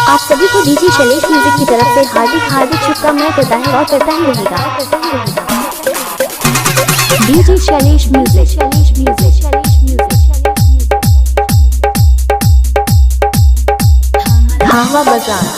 आप सभी को डीजे शैलेश म्यूजिक की तरफ से हार्दिक शुभकामनाएं करता है और करता ही रहेगा। डीजे शैलेश म्यूजिक हावा बाजार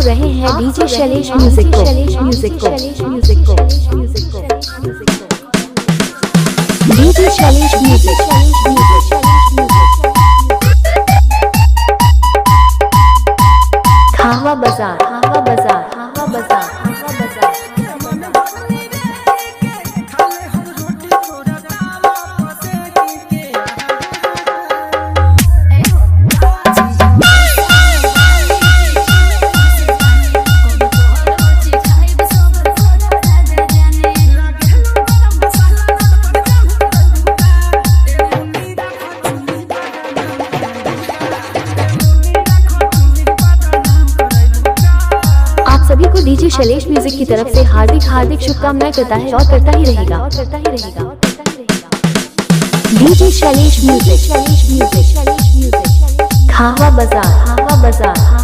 रहे हैं डीजे शैलेश म्यूजिक को डीजे शैलेश म्यूजिक खावा बाजार सभी को डीजे शैलेश म्यूजिक की तरफ से हार्दिक शुभकामनाएं करता है और करता ही रहेगा। डीजे शैलेश म्यूजिक खावा बाजार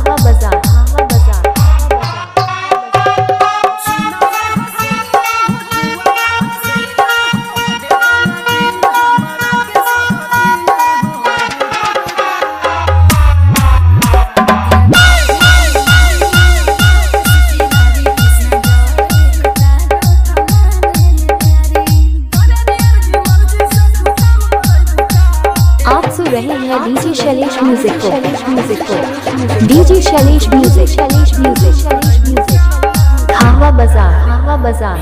रहे हैं डीजे शैलेश म्यूजिक को डीजे शैलेश म्यूजिक खावा बाजार